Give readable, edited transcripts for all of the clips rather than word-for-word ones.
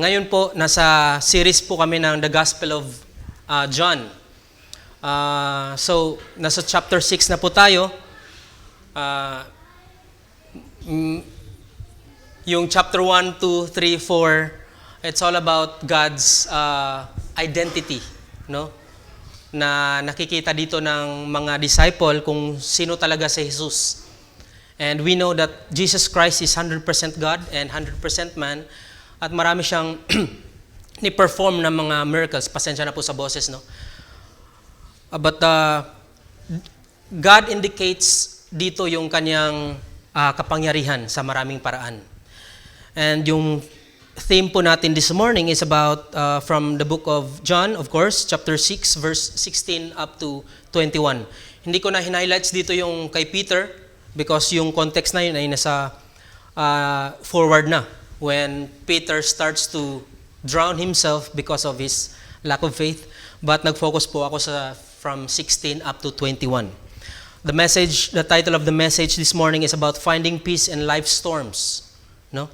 Ngayon po, nasa series po kami ng The Gospel of John. So, nasa chapter 6 na po tayo. Yung chapter 1, 2, 3, 4, it's all about God's identity, no? Na nakikita dito ng mga disciple kung sino talaga si Jesus. And we know that Jesus Christ is 100% God and 100% man. At marami siyang ni-perform ng mga miracles. Pasensya na po sa boses, no? But God indicates dito yung kanyang kapangyarihan sa maraming paraan. And yung theme po natin this morning is about from the book of John, of course, chapter 6, verse 16 up to 21. Hindi ko na highlights dito yung kay Peter because yung context na yun ay nasa forward na. When Peter starts to drown himself because of his lack of faith. But nag-focus po ako sa from 16 up to 21. The title of the message this morning is about finding peace in life's storms. No?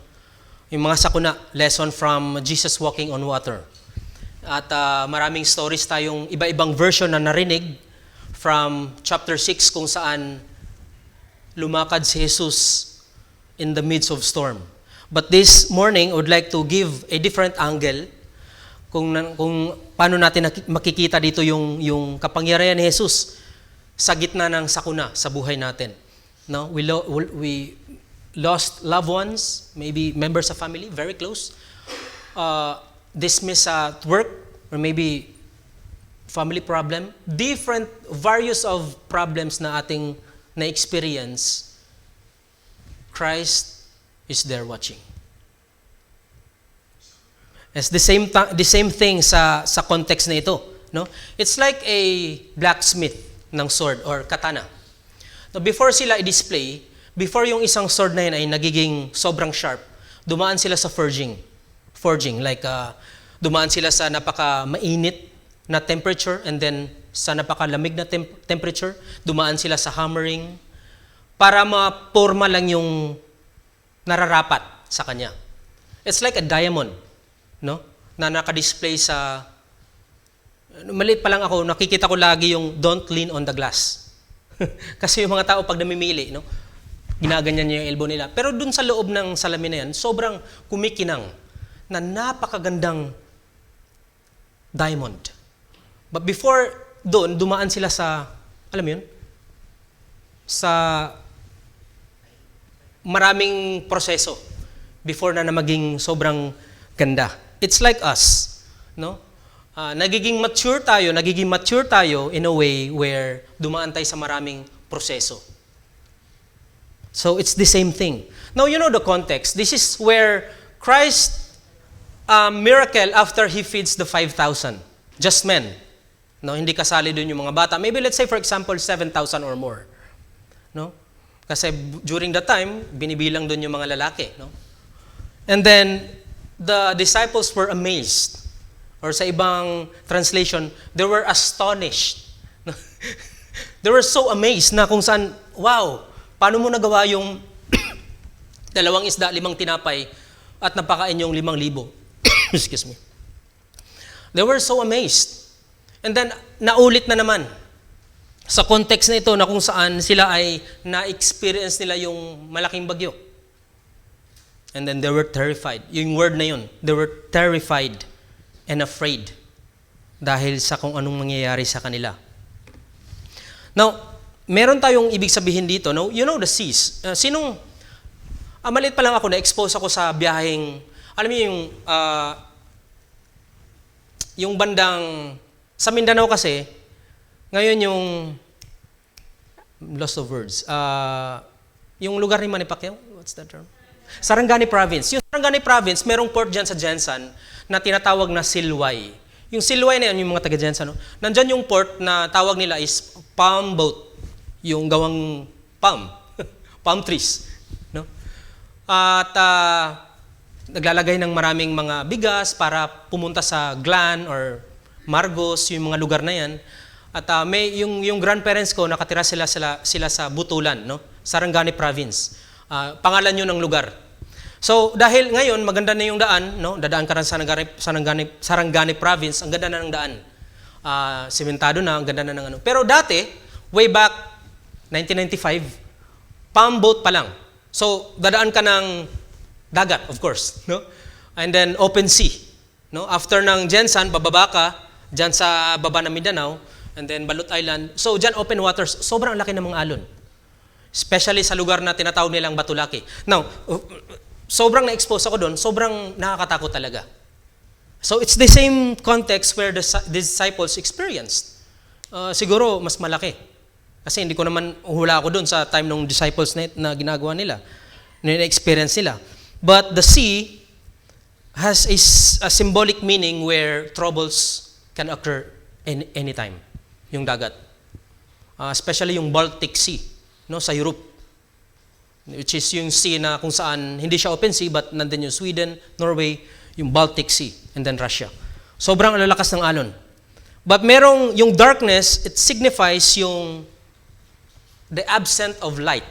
Yung mga sakuna, lesson from Jesus walking on water. At maraming stories tayong iba-ibang version na narinig from chapter 6 kung saan lumakad si Jesus in the midst of storm. But this morning, I would like to give a different angle kung paano natin makikita dito yung kapangyarihan ni Jesus sa gitna ng sakuna sa buhay natin. No? We lost loved ones, maybe members of family, very close, dismissed at work, or maybe family problem, different, various of problems na ating na-experience. Christ is there watching. It's the same thing sa context na ito, no? It's like a blacksmith ng sword or katana. Now, before sila i-display, before yung isang sword na yun ay nagiging sobrang sharp, dumaan sila sa forging, like dumaan sila sa napaka-mainit na temperature and then sa napakalamig na temperature, dumaan sila sa hammering para maporma lang yung nararapat sa kanya. It's like a diamond, no? Na naka-display sa maliit pa lang ako, nakikita ko lagi yung don't lean on the glass. Kasi yung mga tao pag namimili, no? Ginaganyan niya yung elbow nila. Pero dun sa loob ng salamin na yan, sobrang kumikinang na napakagandang diamond. But before doon, dumaan sila sa, alam mo yun? Sa maraming proseso before na maging sobrang ganda. It's like us, no? Nagiging mature tayo in a way where dumaan tayo sa maraming proseso. So it's the same thing. Now you know the context. This is where Christ miracle after he feeds the 5,000 just men. No, hindi kasali doon yung mga bata. Maybe let's say for example 7,000 or more. No? Kasi during that time, binibilang doon yung mga lalaki. No? And then, the disciples were amazed. Or sa ibang translation, they were astonished. They were so amazed na kung saan, wow, paano mo nagawa yung 2 isda, 5 tinapay, at napakain yung 5,000? Excuse me. They were so amazed. And then, naulit na naman. Sa context na ito na kung saan sila ay na-experience nila yung malaking bagyo. And then they were terrified. Yung word na yun, they were terrified and afraid dahil sa kung anong mangyayari sa kanila. Now, meron tayong ibig sabihin dito, no? You know the seas. Maliit pa lang ako, na-expose ako sa biyaheng, alam niyo yung bandang, sa Mindanao kasi, ngayon yung loss of words. Yung lugar ni Manny Pacquiao, what's that term? Sarangani Province. Yung Sarangani Province, merong port dyan sa Jensan na tinatawag na Silway. Yung Silway na yan, yung mga taga Jensan, no? Nandyan yung port na tawag nila is palm boat. Yung gawang palm trees. No? At naglalagay ng maraming mga bigas para pumunta sa Glan or Margos, yung mga lugar na yan. At may yung grandparents ko nakatira sila sa Butulan, no? Sarangani Province. Pangalan 'yun ng lugar. So, dahil ngayon, maganda na yung daan, no? Dadaan ka rin sa Sarangani province, ang ganda na ng daan. Sementado na, ang ganda na ng ano. Pero dati, way back 1995, palm boat pa lang. So, dadaan ka ng dagat, of course, no? And then open sea, no? After ng Jensan, bababa ka diyan sa baba ng Mindanao, and then Balut Island. So, diyan open waters, sobrang laki ng mga alon. Especially sa lugar na tinatawag nilang Batulaki. Now, sobrang na-expose ako doon, sobrang nakakatakot talaga. So, it's the same context where the disciples experienced. Siguro, mas malaki. Kasi hindi ko naman hula ako doon sa time ng disciples na ginagawa nila, na-experience nila. But the sea has a symbolic meaning where troubles can occur anytime. Yung dagat. Especially yung Baltic Sea, no, sa Europe. Which is yung sea na kung saan hindi siya open sea, but nandun yung Sweden, Norway, yung Baltic Sea, and then Russia. Sobrang lalakas ng alon. But merong yung darkness, it signifies yung the absence of light.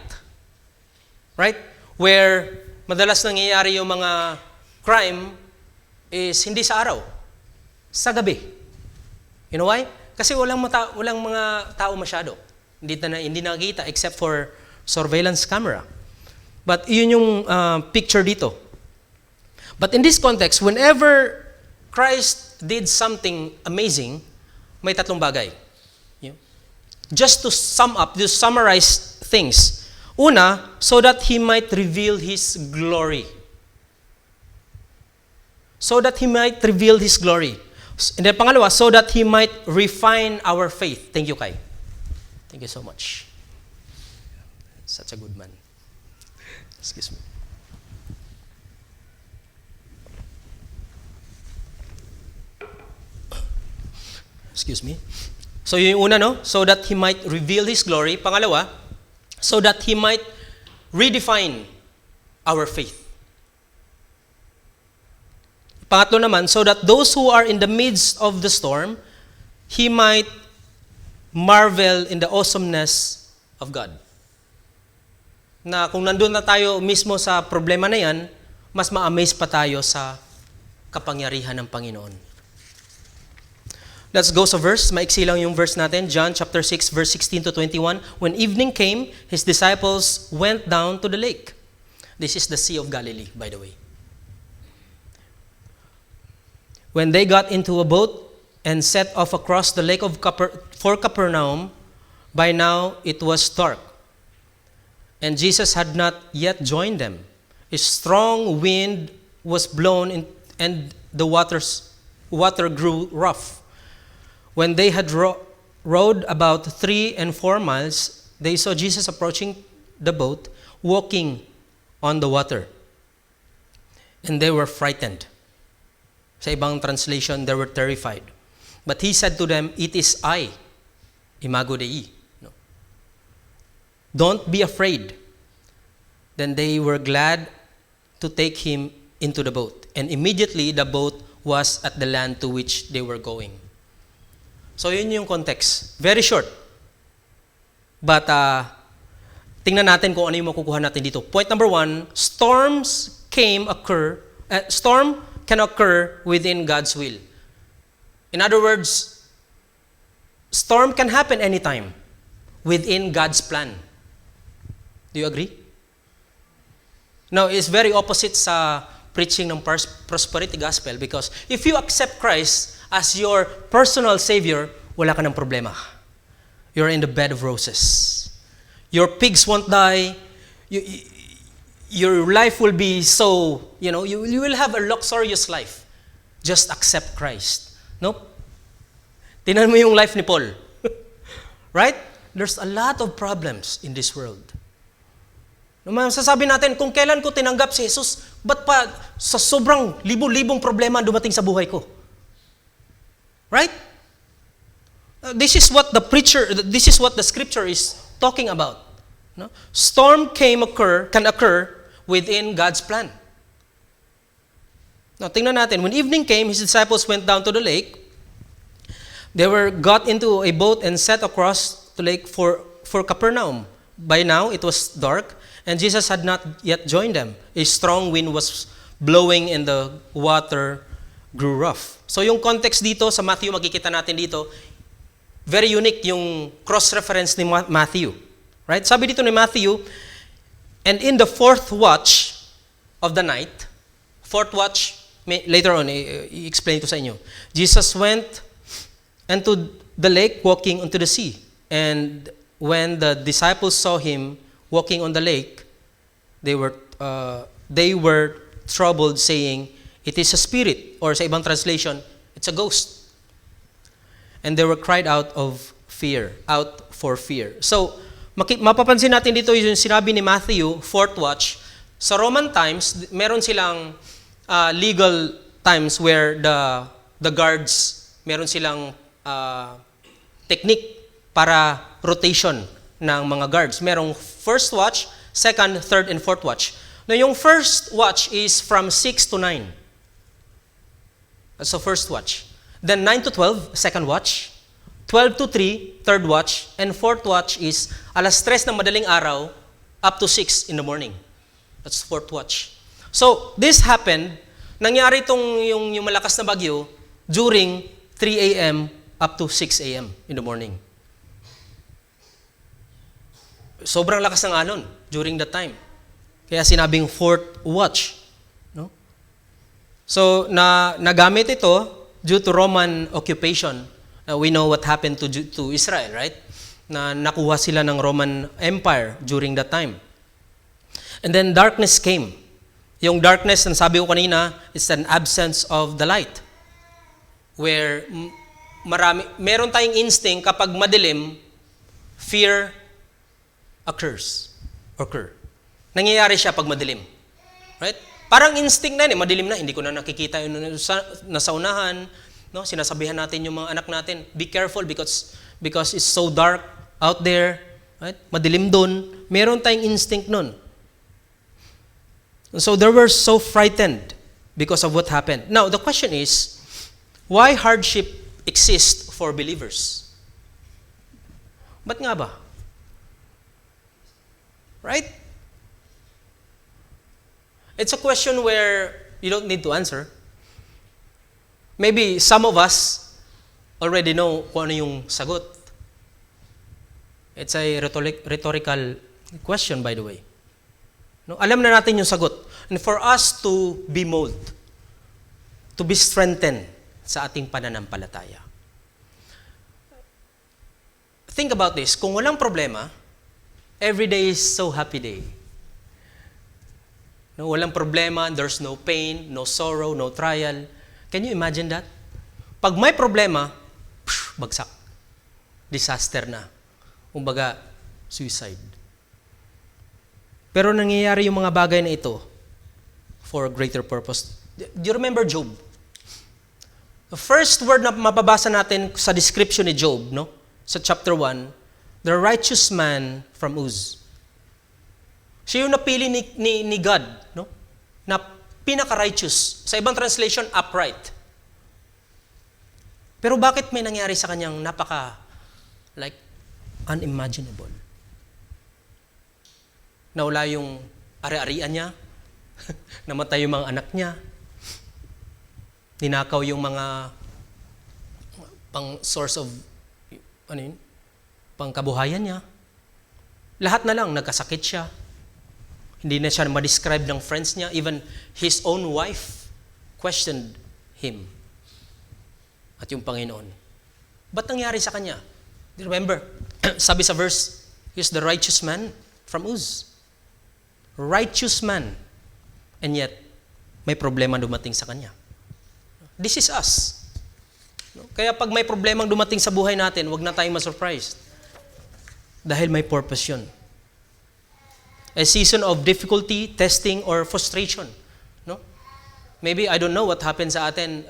Right? Where madalas nangyayari yung mga crime is hindi sa araw, sa gabi. You know why? Kasi walang mga tao masyado. Hindi nakikita except for surveillance camera. But yun yung picture dito. But in this context, whenever Christ did something amazing, may tatlong bagay. Just to sum up, to summarize things. Una, so that He might reveal His glory. So that He might reveal His glory. And then pangalawa, so that He might refine our faith. Thank you, Kai. Thank you so much. Such a good man. Excuse me. Excuse me. So yung una, no? So that He might reveal His glory. Pangalawa, so that He might redefine our faith. Pangatlo naman, so that those who are in the midst of the storm, He might marvel in the awesomeness of God. Na kung nandun na tayo mismo sa problema na yan, mas ma-amaze pa tayo sa kapangyarihan ng Panginoon. Let's go sa verse. Maiksi lang yung verse natin. John chapter 6, verse 16 to 21. When evening came, His disciples went down to the lake. This is the Sea of Galilee, by the way. When they got into a boat and set off across the lake for Capernaum, by now it was dark. And Jesus had not yet joined them. A strong wind was blown and the water grew rough. When they had rowed about 3 and 4 miles, they saw Jesus approaching the boat, walking on the water. And they were frightened. Sa ibang translation, they were terrified. But He said to them, "It is I, Imago Dei." No. Don't be afraid. Then they were glad to take Him into the boat. And immediately the boat was at the land to which they were going. So yun yung context. Very short. But tingnan natin kung ano yung makukuha natin dito. Point number 1, storm can occur within God's will. In other words, storm can happen anytime within God's plan. Do you agree? Now, it's very opposite sa preaching ng prosperity gospel because if you accept Christ as your personal Savior, wala ka ng problema. You're in the bed of roses. Your pigs won't die. Your life will be so, you will have a luxurious life. Just accept Christ. No? Tingnan mo yung life ni Paul. Right? There's a lot of problems in this world. Sasabi natin, kung kailan ko tinanggap si Jesus, ba't pa sa sobrang libo-libong problema dumating sa buhay ko? Right? This is what the scripture is talking about. No? Storm can occur within God's plan. Now, tingnan natin. When evening came, His disciples went down to the lake. They got into a boat and set across the lake for Capernaum. By now, it was dark, And Jesus had not yet joined them. A strong wind was blowing and the water grew rough. So yung context dito sa Matthew, makikita natin dito, very unique yung cross-reference ni Matthew. Right? Sabi dito ni Matthew, and in the fourth watch of the night, fourth watch, later on, i-explain ko sa inyo. Jesus went into the lake walking onto the sea. And when the disciples saw him walking on the lake, they were troubled, saying, "It is a spirit," or sa ibang translation, "It's a ghost." And they were cried out for fear. So, mapapansin natin dito yung sinabi ni Matthew, fourth watch. Sa Roman times, meron silang legal times where the guards, meron silang technique para rotation ng mga guards. Merong first watch, second, third, and fourth watch. Now, yung first watch is from 6 to 9. So, first watch. Then, 9 to 12, second watch. 12 to 3, third watch. And fourth watch is alas 3 ng madaling araw up to 6 in the morning. That's fourth watch. So, this happened, nangyari itong yung malakas na bagyo during 3 a.m. up to 6 a.m. in the morning. Sobrang lakas ng alon during that time. Kaya sinabing fourth watch. No? So, nagamit ito due to Roman occupation. We know what happened to Israel, right? Na nakuha sila ng Roman Empire during that time. And then darkness came. Yung darkness, ang sabi ko kanina, is an absence of the light. Where meron tayong instinct kapag madilim, fear occur. Nangyayari siya pag madilim. Right? Parang instinct na yun, madilim na, hindi ko na nakikita yung nasa unahan. No? Sinasabihan natin yung mga anak natin, be careful because it's so dark out there. Right? Madilim doon. Meron tayong instinct nun. So they were so frightened because of what happened. Now, the question is, why hardship exists for believers? Ba't nga ba? Right? It's a question where you don't need to answer. Maybe some of us already know kung ano yung sagot. It's a rhetorical question, by the way. No, alam na natin yung sagot. And for us to be molded, to be strengthened sa ating pananampalataya. Think about this. Kung walang problema, every day is so happy day. No, walang problema, there's no pain, no sorrow, no trial. Can you imagine that? Pag may problema, bagsak. Disaster na. Kumbaga, suicide. Pero nangyayari yung mga bagay na ito for a greater purpose. Do you remember Job? The first word na mababasa natin sa description ni Job, no? Sa chapter 1, the righteous man from Uz. Siya yung napili ni God, no? Na pinaka-righteous. Sa ibang translation, upright. Pero bakit may nangyari sa kanyang unimaginable? Nawala yung ari-arian niya, namatay yung mga anak niya, ninakaw yung mga pang source of pangkabuhayan niya. Lahat na lang, nagkasakit siya. Hindi na siya ma-describe ng friends niya. Even his own wife questioned him. At yung Panginoon. Ba't nangyari sa kanya? Do you remember? Sabi sa verse, he's the righteous man from Uz. Righteous man. And yet, may problema dumating sa kanya. This is us. Kaya pag may problemang dumating sa buhay natin, huwag na tayong ma-surprised. Dahil may purpose yun. A season of difficulty, testing, or frustration. No? Maybe, I don't know what happened sa atin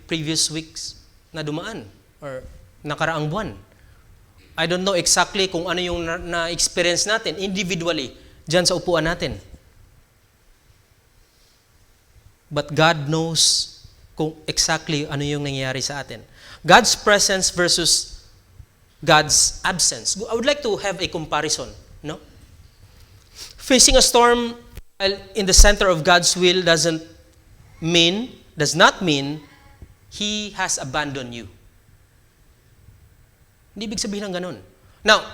previous weeks na dumaan or nakaraang buwan. I don't know exactly kung ano yung na-experience natin individually dyan sa upuan natin. But God knows kung exactly ano yung nangyayari sa atin. God's presence versus God's absence. I would like to have a comparison, no? Facing a storm in the center of God's will does not mean He has abandoned you. Hindi ibig sabihin ng ganun. Now,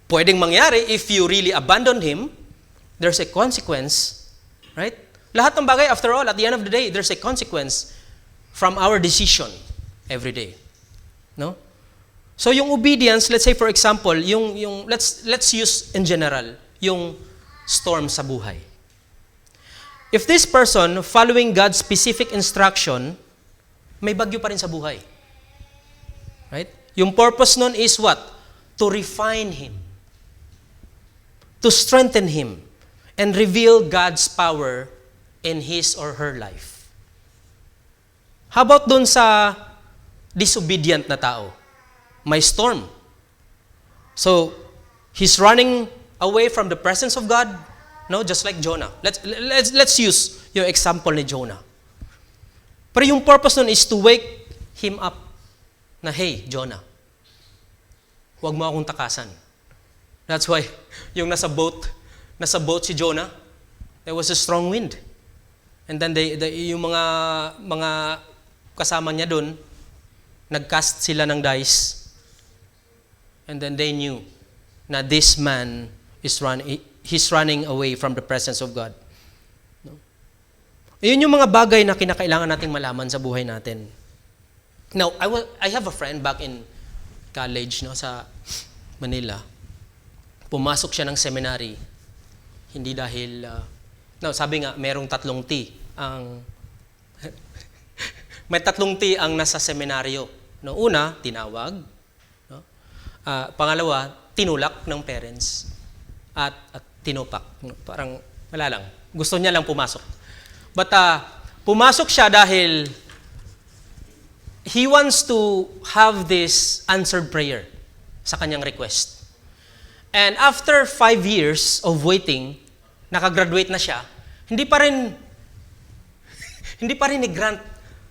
pwedeng mangyari if you really abandon Him, there's a consequence, right? Lahat ng bagay, after all, at the end of the day, there's a consequence from our decision every day. No? So yung obedience, let's say for example, let's use in general, yung storm sa buhay. If this person following God's specific instruction, may bagyo pa rin sa buhay. Right? Yung purpose nun is what? To refine him. To strengthen him. And reveal God's power in his or her life. How about dun sa disobedient na tao? May storm. So, he's running away from the presence of God, no? Just like Jonah. Let's use yung example ni Jonah. Pero yung purpose nun is to wake him up na, hey, Jonah, huwag mo akong takasan. That's why yung nasa boat si Jonah, there was a strong wind. And then yung mga kasama niya doon, nagcast sila ng dice. And then they knew na this man he's running away from the presence of God. No? Iyon yung mga bagay na kinakailangan nating malaman sa buhay natin. Now, I have a friend back in college, no, sa Manila. Pumasok siya ng seminary. Hindi dahil sabi nga, merong 3 T ang may 3 T ang nasa seminaryo. No, una, tinawag. No? Pangalawa, tinulak ng parents. At tinupak. No? Parang, wala lang. Gusto niya lang pumasok. But pumasok siya dahil he wants to have this answered prayer sa kanyang request. And after 5 years of waiting, nakagraduate na siya, hindi pa rin ni-grant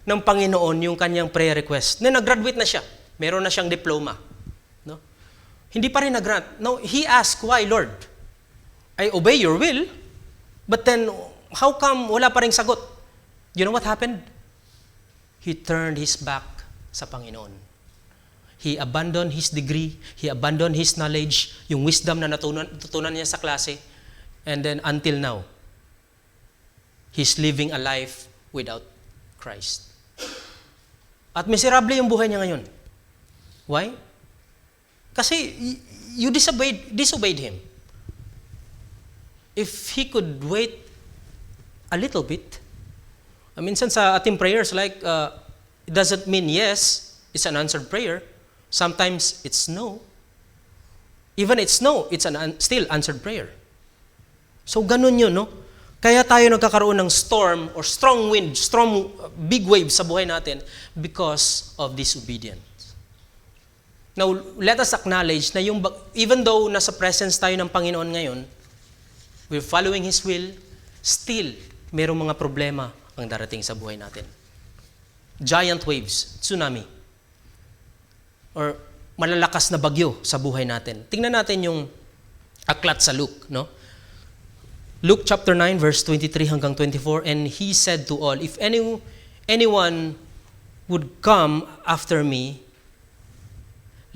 ng Panginoon yung kanyang prayer request. Nag-graduate na siya. Meron na siyang diploma. No? Hindi pa rin nag-grant. No, he asked, why, Lord? I obey your will, but then, how come wala pa rin sagot? You know what happened? He turned his back sa Panginoon. He abandoned his degree, he abandoned his knowledge, yung wisdom na natutunan niya sa klase, and then until now, he's living a life without Christ. At miserable yung buhay niya ngayon. Why? Kasi you disobeyed him. If he could wait a little bit, minsan sa ating prayers, like, it doesn't mean yes, it's an answered prayer. Sometimes it's no. Even it's no, it's still answered prayer. So ganun yun, no? Kaya tayo nagkakaroon ng storm or strong wind, big waves sa buhay natin because of disobedience. Now, let us acknowledge na even though nasa presence tayo ng Panginoon ngayon, we're following His will, still, mayroong mga problema ang darating sa buhay natin. Giant waves, tsunami, or malalakas na bagyo sa buhay natin. Tingnan natin yung aklat sa Luke, no? Luke chapter 9, verse 23 hanggang 24, and he said to all, if anyone would come after me,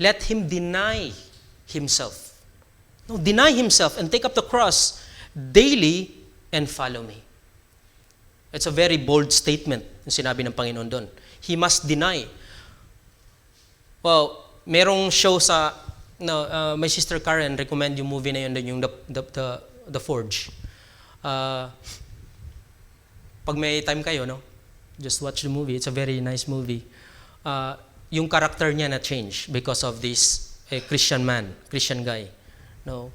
let him deny himself. No, deny himself and take up the cross daily and follow me. It's a very bold statement yung sinabi ng Panginoon doon. He must deny. Well, merong show sa, my sister Karen recommend yung movie na yun, yung The Forge. Pag may time kayo, no, just watch the movie. It's a very nice movie. Yung character niya na change because of this Christian guy. No,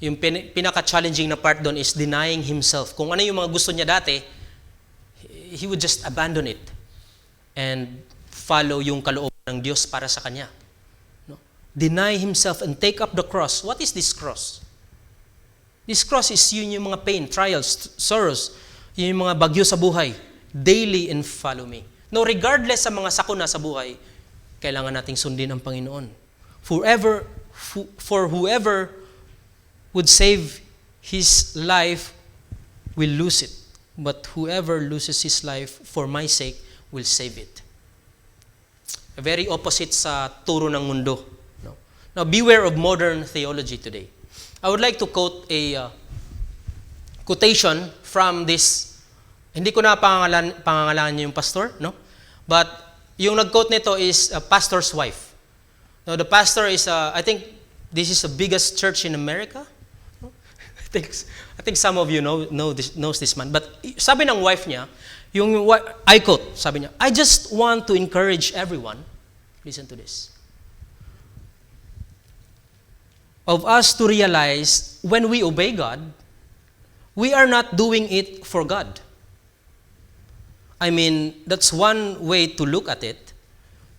yung pinaka-challenging na part doon is denying himself. Kung ano yung mga gusto niya dati, he would just abandon it and follow yung kalooban ng Diyos para sa kanya. No? Deny himself and take up the cross. What is this cross? This cross is yun yung mga pain, trials, sorrows, yun yung mga bagyo sa buhay. Daily and follow me. No, regardless sa mga sakuna sa buhay, kailangan nating sundin ang Panginoon. For whoever would save his life will lose it. But whoever loses his life for my sake will save it. Very opposite sa turo ng mundo. No? Now, beware of modern theology today. I would like to quote a quotation from this. Hindi ko na pangangalanan yung pastor, no? But yung nag-quote nito is a pastor's wife. Now, the pastor is, I think, this is the biggest church in America. I think some of you knows this man. But sabi ng wife niya, I quote, sabi niya, I just want to encourage everyone, listen to this, of us to realize when we obey God, we are not doing it for God. I mean, that's one way to look at it.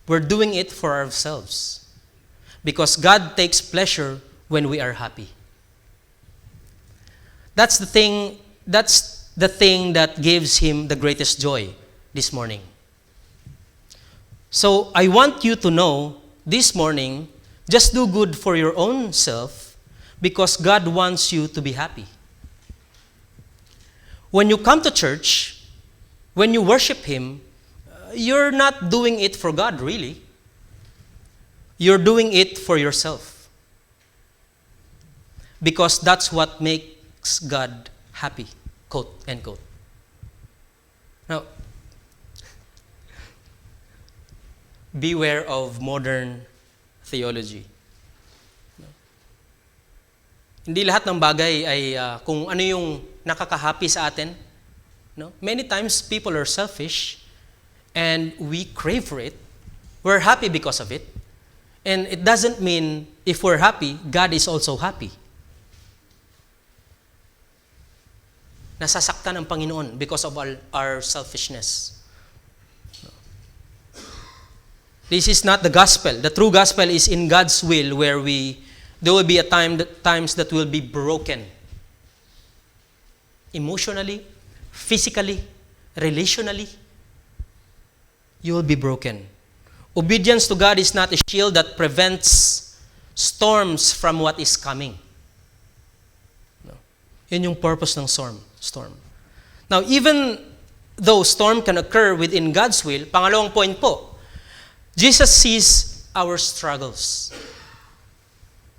We're doing it for ourselves. Because God takes pleasure when we are happy. That's the thing that gives him the greatest joy this morning. So I want you to know this morning, just do good for your own self because God wants you to be happy. When you come to church, when you worship Him, you're not doing it for God, really. You're doing it for yourself. Because that's what makes God happy, quote, end quote. Now, beware of modern theology. Hindi lahat ng bagay ay kung ano yung nakaka-happy sa atin. No? Many times people are selfish and we crave for it. We're happy because of it. And it doesn't mean if we're happy, God is also happy. Nasasaktan ang Panginoon because of our selfishness. This is not the gospel. The true gospel is in God's will where there will be times that will be broken. Emotionally, physically, relationally, you will be broken. Obedience to God is not a shield that prevents storms from what is coming. No. Yun yung purpose ng storm. Now, even though storm can occur within God's will, pangalawang point po, Jesus sees our struggles.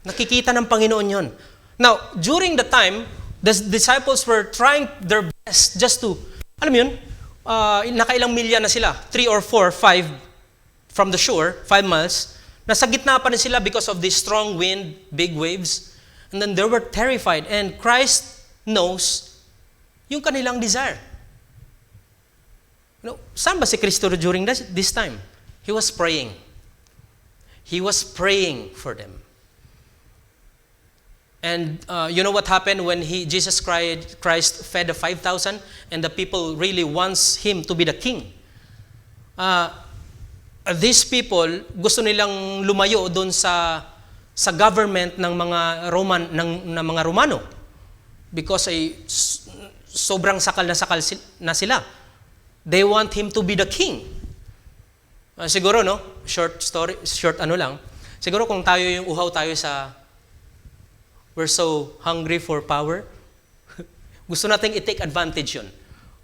Nakikita ng Panginoon yun. Now, during the time, the disciples were trying their best just to, alam mo yun, nakailang milya na sila, 3 or 4, 5 from the shore, 5 miles, nasa gitna pa rin sila because of the strong wind, big waves, and then they were terrified. And Christ knows yung kanilang desire. Saan ba si Kristo during this time? He was praying. He was praying for them. And you know what happened when Jesus Christ fed the 5,000 and the people really wants Him to be the king? These people, gusto nilang lumayo doon sa government ng mga mga Romano because ay sobrang sakal na sila. They want Him to be the king. Siguro, no? Short ano lang. Siguro kung uhaw tayo sa we're so hungry for power, gusto nating i-take advantage yun.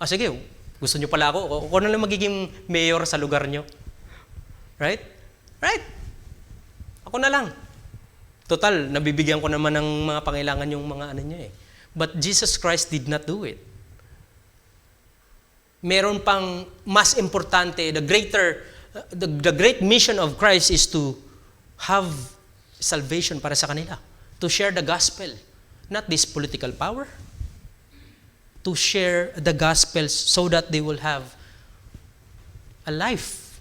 Sige, gusto nyo pala ako. Ako na lang magiging mayor sa lugar nyo. Right? Right? Ako na lang. Total, nabibigyan ko naman ng mga pangailangan yung mga ano nyo eh. But Jesus Christ did not do it. Meron pang mas importante, the great mission of Christ is to have salvation para sa kanila. To share the gospel. Not this political power. To share the gospel so that they will have a life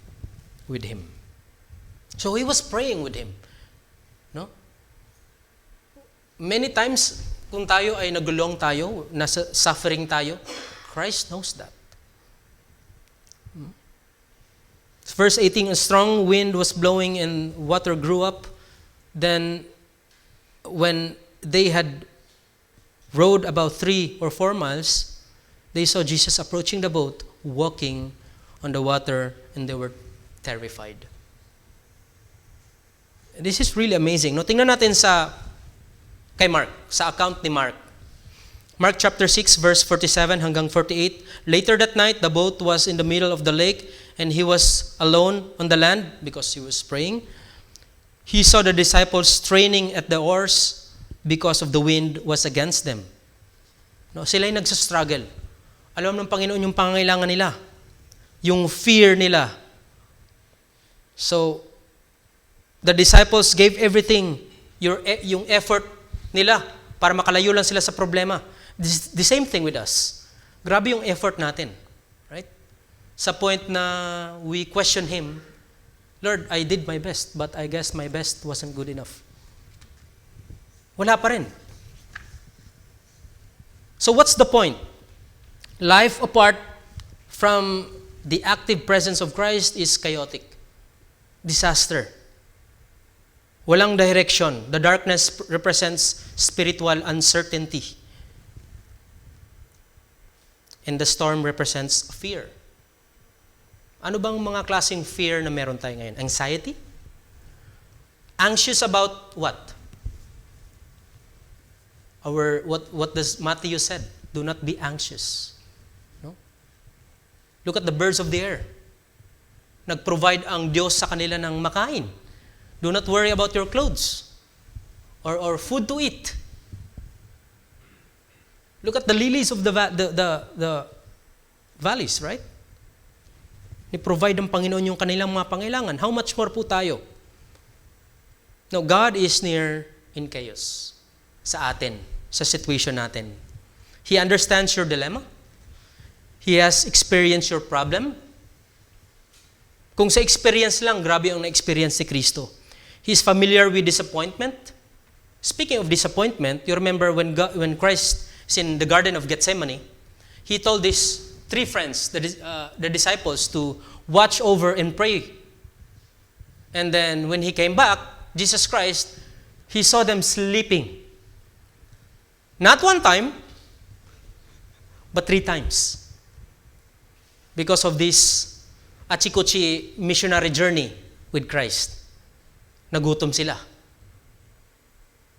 with Him. So He was praying with Him. No? Many times, kung tayo ay nagulong tayo, nasa suffering tayo, Christ knows that. Verse 18, a strong wind was blowing and water grew up. Then, when they had rowed about 3 or 4 miles, they saw Jesus approaching the boat, walking on the water, and they were terrified. This is really amazing. No, tingnan natin kay Mark, sa account ni Mark. Mark chapter 6 verse 47 hanggang 48. Later that night, the boat was in the middle of the lake and he was alone on the land because he was praying. He saw the disciples straining at the oars because of the wind was against them. No, sila yung nagsastruggle. Alam ng Panginoon yung pangangailangan nila. Yung fear nila. So, the disciples gave everything, yung effort nila para makalayo lang sila sa problema. The same thing with us. Grabe yung effort natin. Right? Sa point na we question Him, Lord, I did my best, but I guess my best wasn't good enough. Wala pa rin. So what's the point? Life apart from the active presence of Christ is chaotic. Disaster. Walang direction. The darkness represents spiritual uncertainty. And the storm represents fear. Ano bang mga klaseng fear na meron tayo ngayon? Anxiety? Anxious about what? What does Matthew said? Do not be anxious. No? Look at the birds of the air. Nag-provide ang Diyos sa kanila ng makain. Do not worry about your clothes or food to eat. Look at the lilies of the valleys, right? Ni-provide ng Panginoon yung kanilang mga pangailangan. How much more po tayo? No, God is near in chaos sa atin, sa situation natin. He understands your dilemma. He has experienced your problem. Kung sa experience lang, grabe ang na-experience si Kristo. He's familiar with disappointment. Speaking of disappointment, you remember when Christ is in the Garden of Gethsemane, He told these three friends, the disciples, to watch over and pray. And then when He came back, Jesus Christ, He saw them sleeping. Not one time, but 3 times. Because of this achikuchi missionary journey with Christ. Nagutom sila.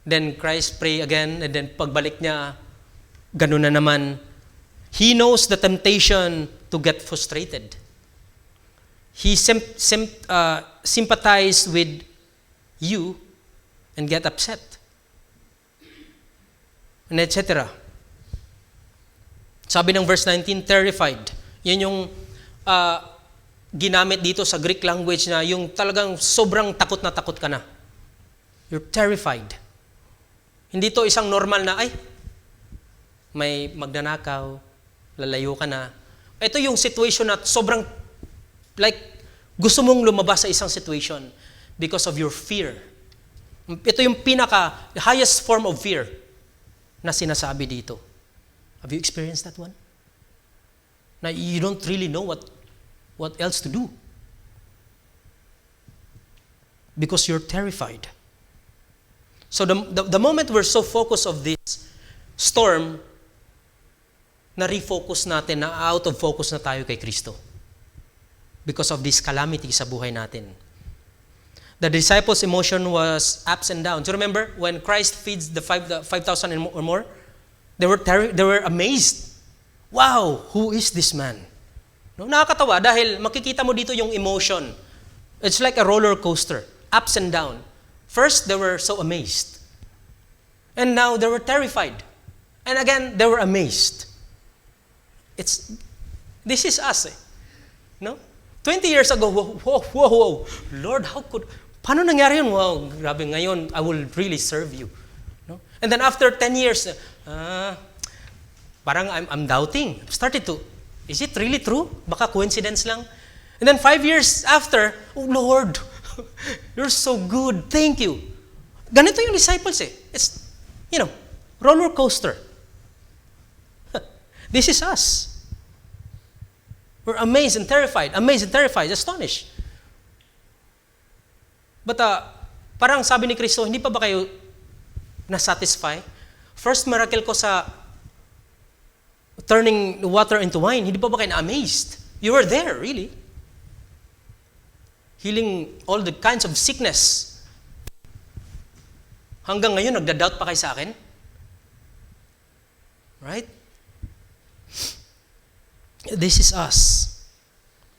Then Christ pray again, and then pagbalik niya, ganun na naman. He knows the temptation to get frustrated. He sympathizes with you and get upset. And etc. Sabi ng verse 19, terrified. Yan yung ginamit dito sa Greek language na yung talagang sobrang takot na takot ka na. You're terrified. Hindi to isang normal na, may magnanakaw, lalayo ka na. Ito yung situation na sobrang, like, gusto mong lumabas sa isang situation because of your fear. Ito yung highest form of fear na sinasabi dito. Have you experienced that one? Na you don't really know what else to do. Because you're terrified. So the moment we're so focused of this storm, na-refocus natin, na out of focus na tayo kay Kristo. Because of this calamity sa buhay natin. The disciples' emotion was ups and downs. You remember when Christ feeds the 5,000 or more? They were amazed. Wow, who is this man? No, nakakatawa dahil makikita mo dito yung emotion. It's like a roller coaster, ups and down. First, they were so amazed. And now they were terrified. And again, they were amazed. This is us. No? 20 years ago, whoa. Lord, paano nangyari yun? Wow, grabe ngayon, I will really serve you. No? And then after 10 years, parang I'm doubting. Is it really true? Baka coincidence lang. And then 5 years after, oh Lord, you're so good. Thank you. Ganito yung disciples It's, roller coaster. This is us. We're amazed and terrified, astonished. But parang sabi ni Kristo, hindi pa ba kayo na-satisfy? First miracle ko sa turning water into wine, hindi pa ba kayo na-amazed? You were there, really. Healing all the kinds of sickness. Hanggang ngayon, nagda-doubt pa kayo sa akin? Right? This is us.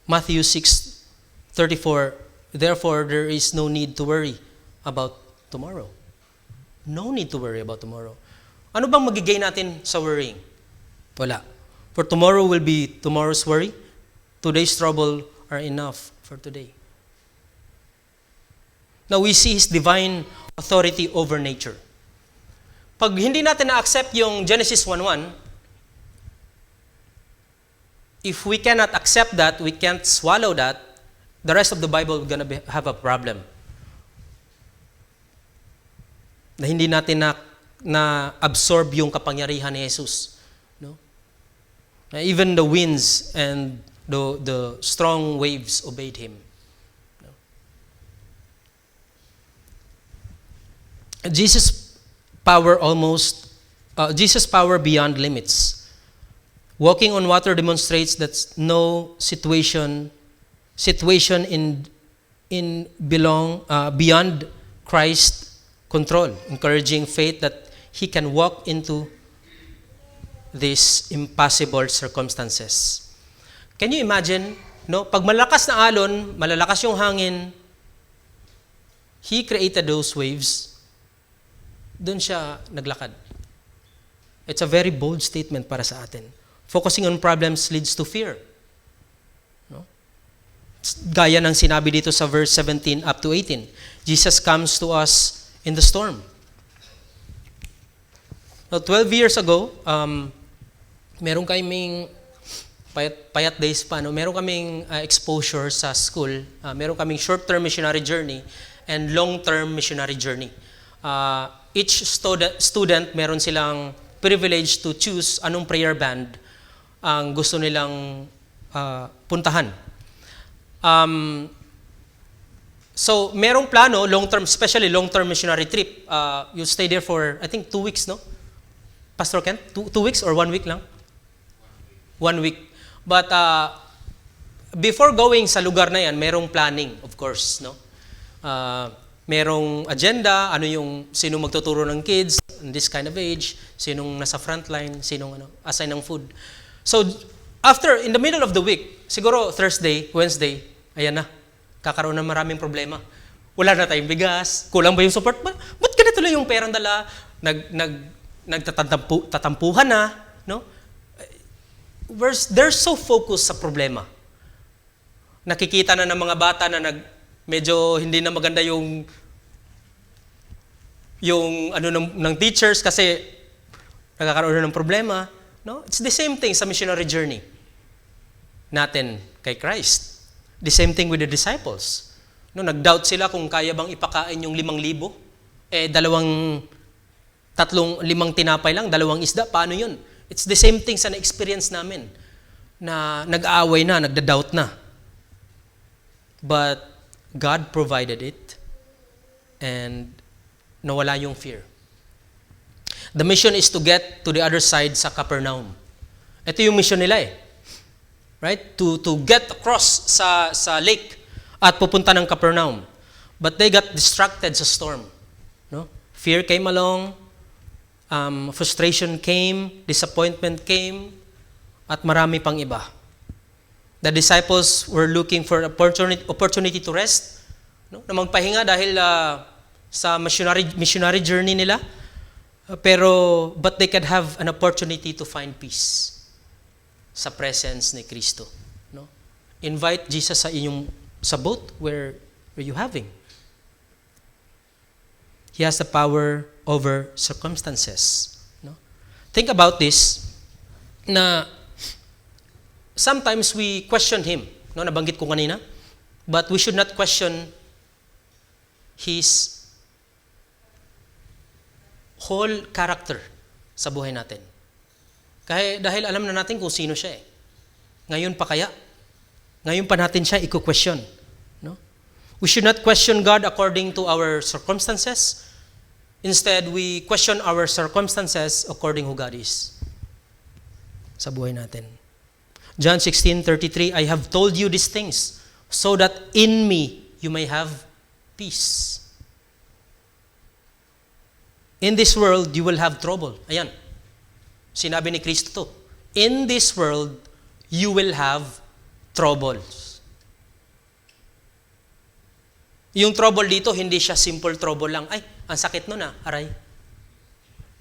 Matthew 6:34. Therefore, there is no need to worry about tomorrow. No need to worry about tomorrow. Ano bang magigay natin sa worrying? Wala. For tomorrow will be tomorrow's worry. Today's trouble are enough for today. Now we see His divine authority over nature. Pag hindi natin na-accept yung Genesis 1:1, if we cannot accept that, we can't swallow that, the rest of the Bible is gonna have a problem. Na hindi natin na-absorb yung kapangyarihan ni Jesus. No? Even the winds and the strong waves obeyed Him. No? Jesus' power beyond limits. Walking on water demonstrates that no situation beyond Christ control, encouraging faith that He can walk into these impossible circumstances. Can you imagine, no? Pag malakas na alon, malalakas yung hangin, He created those waves, doon siya naglakad. It's a very bold statement para sa atin. Focusing on problems leads to fear. No? Gaya ng sinabi dito sa verse 17 up to 18. Jesus comes to us in the storm. Now, 12 years ago, meron kaming payat days pa, no? Meron kaming exposure sa school. Meron kaming short-term missionary journey and long-term missionary journey. Each student, meron silang privilege to choose anong prayer band ang gusto nilang puntahan. So, merong plano, long-term, especially long-term missionary trip. You stay there for, I think, 2 weeks, no? Pastor Kent? 2 weeks or 1 week lang? 1 week. But before going sa lugar na yan, merong planning, of course, no? Merong agenda, sino magtuturo ng kids in this kind of age, sinong nasa frontline, sinong assign ng food. So, in the middle of the week, siguro Thursday, Wednesday, ayan na, kakaroon ng maraming problema. Wala na tayong bigas, kulang ba yung support? Ba't ganito lang yung perang dala? Nagtatampuhan na, no? They're so focused sa problema. Nakikita na ng mga bata na medyo hindi na maganda yung ng teachers kasi nagkakaroon na ng problema, no? It's the same thing sa missionary journey natin kay Christ. The same thing with the disciples. No, nag-doubt sila kung kaya bang ipakain yung 5,000. 5 tinapay lang, 2 isda, paano yun? It's the same thing sa na-experience namin na nag-aaway na, nagda-doubt na. But God provided it and nawala yung fear. The mission is to get to the other side sa Capernaum. Ito yung mission nila Right? To get across sa lake at pupunta ng Capernaum. But they got distracted sa storm. No? Fear came along, frustration came, disappointment came, at marami pang iba. The disciples were looking for opportunity to rest, no? Na magpahinga dahil sa missionary journey nila. But they could have an opportunity to find peace sa presence ni Kristo, no? Invite Jesus sa boat where you having. He has the power over circumstances, no? Think about this, na sometimes we question Him, no? Nabanggit ko kanina, but we should not question His whole character sa buhay natin. Dahil alam na natin kung sino siya Ngayon pa kaya? Ngayon pa natin siya i-question. No? We should not question God according to our circumstances. Instead, we question our circumstances according who God is sa buhay natin. John 16:33, I have told you these things so that in me you may have peace. In this world, you will have trouble. Ayan. Sinabi ni Kristo to, in this world, you will have troubles. Yung trouble dito, hindi siya simple trouble lang. Ay, ang sakit nun aray.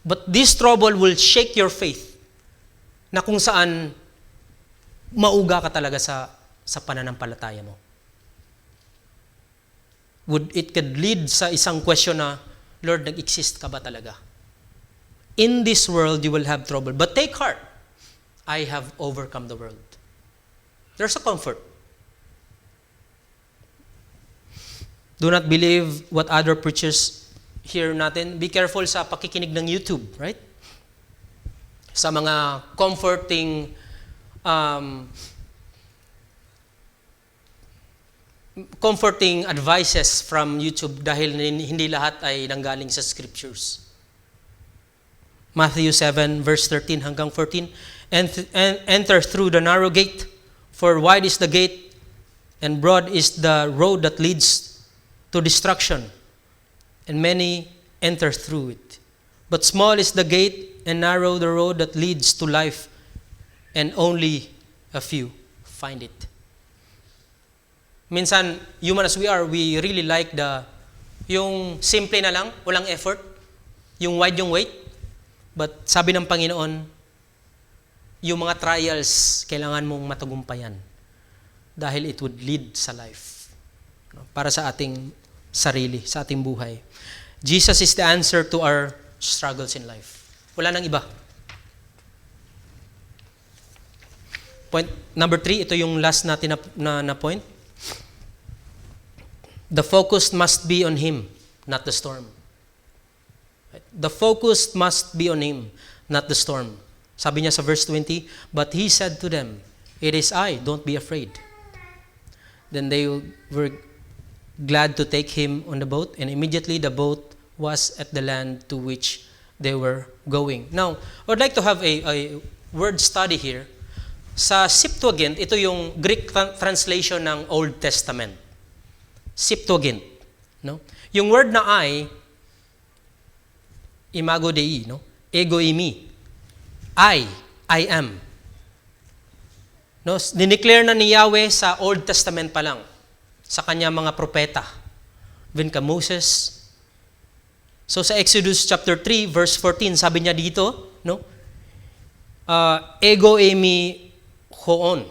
But this trouble will shake your faith na kung saan mauga ka talaga sa pananampalataya mo. It could lead sa isang question na, Lord, nag-exist ka ba talaga? In this world, you will have trouble. But take heart, I have overcome the world. There's a comfort. Do not believe what other preachers hear natin. Be careful sa pakikinig ng YouTube, right? Sa mga comforting advices from YouTube dahil hindi lahat ay nanggaling sa scriptures. Matthew 7 verse 13 hanggang 14, enter through the narrow gate, for wide is the gate and broad is the road that leads to destruction, and many enter through it. But small is the gate and narrow the road that leads to life, and only a few find it. Minsan, human as we are, we really like yung simple na lang, walang effort, yung wide yung weight. But sabi ng Panginoon, yung mga trials, kailangan mong matagumpayan dahil it would lead sa life. Para sa ating sarili, sa ating buhay. Jesus is the answer to our struggles in life. Wala nang iba. Point number 3, ito yung last natin na point. The focus must be on Him, not the storm. The focus must be on Him, not the storm. Sabi niya sa verse 20, but He said to them, it is I, don't be afraid. Then they were glad to take Him on the boat, and immediately the boat was at the land to which they were going. Now, I would like to have a word study here. Sa Septuagint, ito yung Greek translation ng Old Testament. Septuagint. No? Yung word na imago Dei, no? Ego eimi. I am. No? Dineclare na ni Yahweh sa Old Testament pa lang, sa kanya mga propeta. Even ka Moses. So sa Exodus chapter 3 verse 14, sabi niya dito, no? Ego eimi hoon.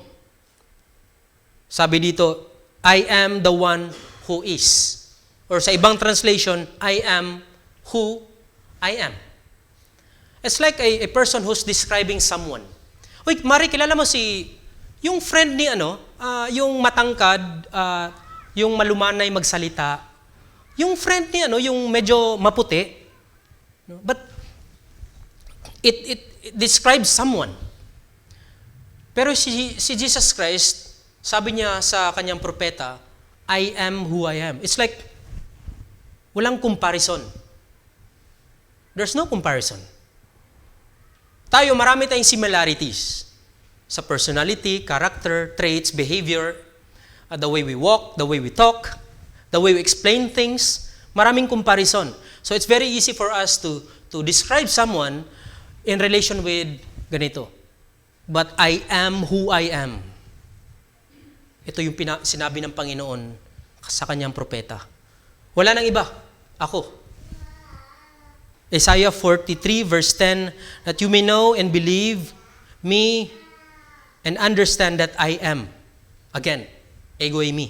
Sabi dito, I am the one who is. Or sa ibang translation, I am who I am. It's like a person who's describing someone. Wait, Mari, kilala mo yung friend ni yung matangkad, yung malumanay magsalita, yung friend ni yung medyo maputi. But it describes someone. Pero si Jesus Christ, sabi niya sa kanyang propeta, I am who I am. It's like walang comparison. There's no comparison. Tayo, marami tayong similarities sa personality, character, traits, behavior, the way we walk, the way we talk, the way we explain things. Maraming comparison. So it's very easy for us to describe someone in relation with ganito. But I am who I am. Ito yung sinabi ng Panginoon sa kanyang propeta. Wala nang iba. Ako. Isaiah 43 verse 10, that you may know and believe me and understand that I am. Again, ego eimi.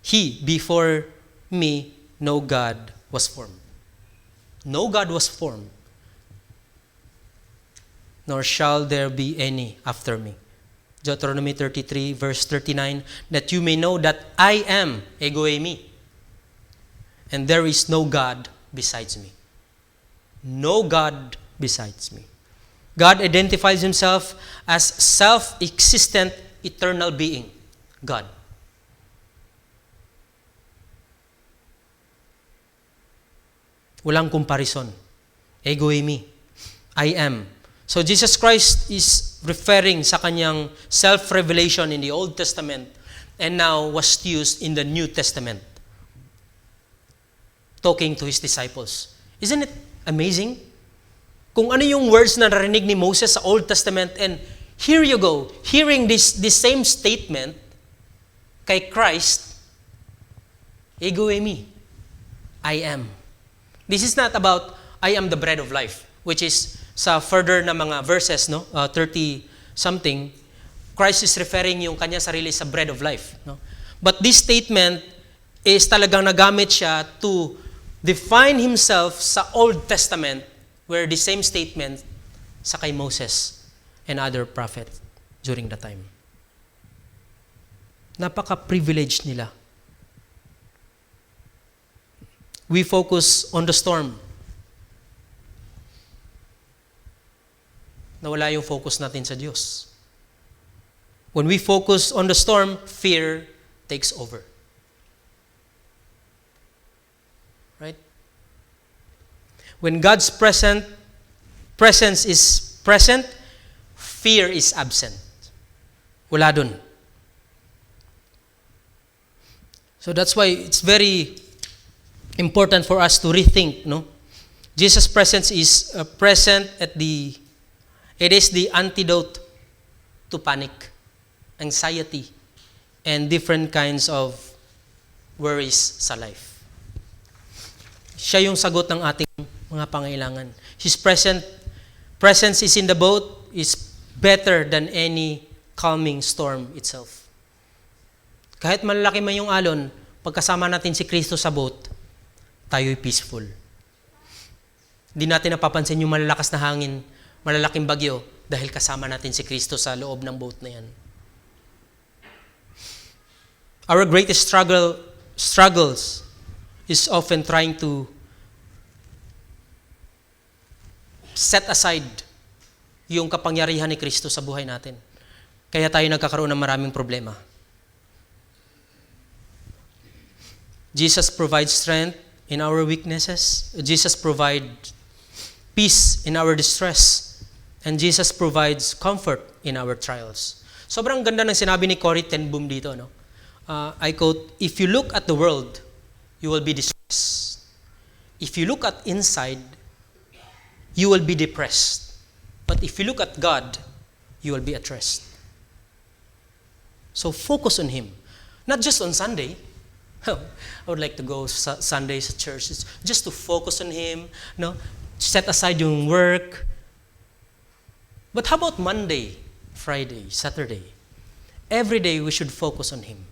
He, before me, no God was formed. No God was formed, nor shall there be any after me. Deuteronomy 33 verse 39, that you may know that I am, ego eimi, and there is no God besides me. No God besides me. God identifies Himself as self-existent, eternal being. God. Walang comparison. Ego eimi. I am. So Jesus Christ is referring sa kanyang self-revelation in the Old Testament and now was used in the New Testament, talking to His disciples. Isn't it amazing? kung ano yung words na narinig ni Moses sa Old Testament, and here you go, hearing this same statement kay Christ, ego eimi, I am. This is not about, I am the bread of life, which is sa further na mga verses, 30-something, Christ is referring yung kanya sarili sa bread of life. No? But this statement is talagang nagamit siya to define himself sa Old Testament, where the same statement sa kay Moses and other prophets during the time. Napaka-privileged nila. We focus on the storm. Nawala yung focus natin sa Diyos. When we focus on the storm, fear takes over. Right? When God's presence is present, fear is absent. Wala dun. So that's why it's very important for us to rethink, no? Jesus' presence is present it is the antidote to panic, anxiety, and different kinds of worries sa life. Siya yung sagot ng ating mga pangailangan. His presence is in the boat is better than any calming storm itself. Kahit malalaki man yung alon, pagkasama natin si Kristo sa boat, tayo'y peaceful. Hindi natin napapansin yung malalakas na hangin, malalaking bagyo, dahil kasama natin si Kristo sa loob ng boat na yan. Our greatest struggles is often trying to set aside yung kapangyarihan ni Kristo sa buhay natin. Kaya tayo nagkakaroon ng maraming problema. Jesus provides strength in our weaknesses. Jesus provides peace in our distress. And Jesus provides comfort in our trials. Sobrang ganda ng sinabi ni Corrie ten Boom dito, no? I quote, "If you look at the world, you will be distressed. If you look at inside, you will be depressed. But if you look at God, you will be at rest." So focus on Him. Not just on Sunday. I would like to go Sundays at church just to focus on Him, no? Set aside yung work. But how about Monday, Friday, Saturday? Every day we should focus on Him.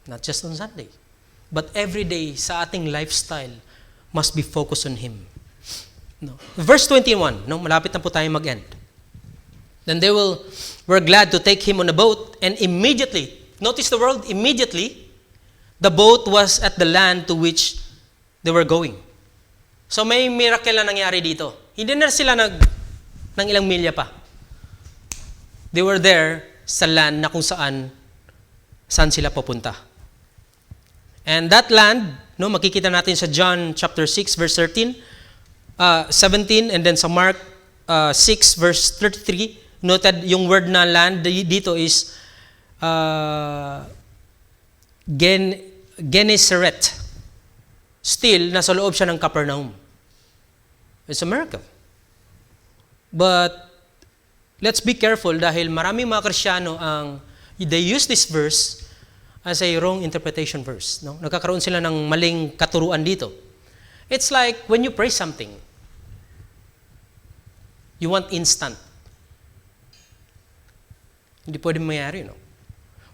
Not just on Sunday. But every day sa ating lifestyle must be focused on Him. No. Verse 21, no? Malapit na po tayo mag-end. Then they were glad to take Him on a boat, and immediately, notice the word, immediately, the boat was at the land to which they were going. So may miracle na nangyari dito. Hindi na sila ng ilang milya pa. They were there sa land na kung saan sila pupunta. And that land, no, makikita natin sa John chapter 6 verse 17, and then sa Mark 6 verse 33, noted yung word na land dito is Gennesaret. Still, nasa loob siya ng Capernaum. It's a miracle. But let's be careful dahil maraming mga Kristiyano they use this verse as a wrong interpretation verse. No? Nagkakaroon sila ng maling katuruan dito. It's like when you pray something, you want instant. Hindi pwede mayari, no?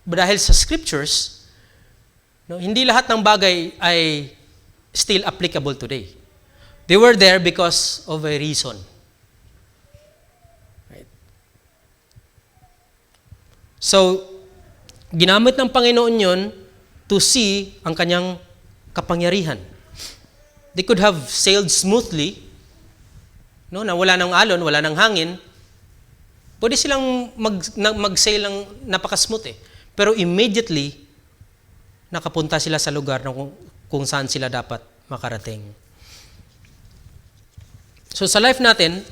But dahil sa scriptures, no, hindi lahat ng bagay ay still applicable today. They were there because of a reason. Right? So, ginamit ng Panginoon yun to see ang kanyang kapangyarihan. They could have sailed smoothly, no, na wala ng alon, wala ng hangin. Pwede silang mag-sail ng napaka-smooth eh. Pero immediately, nakapunta sila sa lugar na kung saan sila dapat makarating. So sa life natin,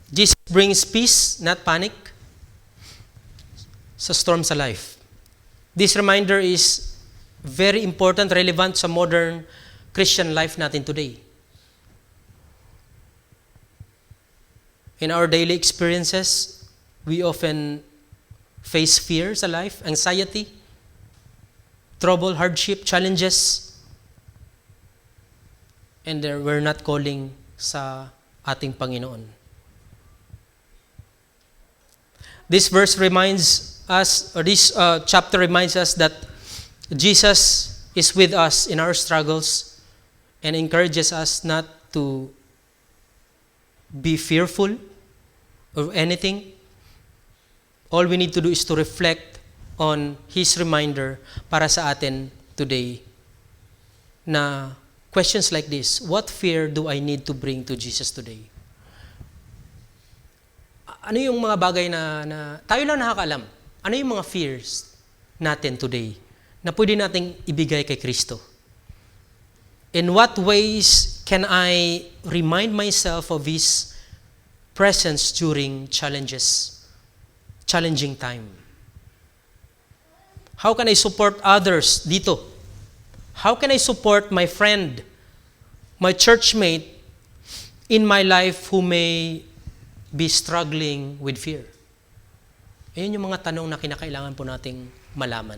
Jesus brings peace, not panic, sa storm sa life. This reminder is very important, relevant sa modern Christian life natin today. In our daily experiences, we often face fear sa life, anxiety, trouble, hardship, challenges, and we're not calling sa ating Panginoon. This verse reminds us, or this chapter reminds us that Jesus is with us in our struggles and encourages us not to be fearful of anything. All we need to do is to reflect on His reminder para sa atin today na questions like this: what fear do I need to bring to Jesus today? Ano yung mga bagay na tayo lang nakakaalam? Ano yung mga fears natin today na pwede nating ibigay kay Kristo? In what ways can I remind myself of His presence during challenging time? How can I support others dito? How can I support my friend, my churchmate in my life who may be struggling with fear? Ayun yung mga tanong na kinakailangan po nating malaman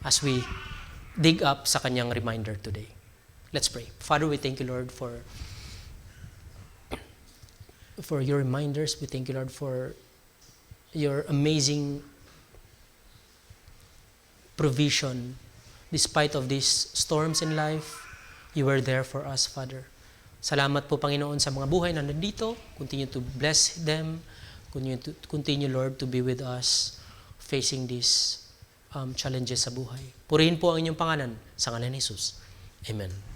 as we dig up sa kanyang reminder today. Let's pray. Father, we thank you, Lord, for your reminders. We thank you, Lord, for your amazing provision. Despite of these storms in life, you were there for us, Father. Salamat po, Panginoon, sa mga buhay na nandito. Continue to bless them. Continue, Lord, to be with us facing these challenges sa buhay. Purihin po ang inyong pangalan sa ngalan ni Jesus. Amen.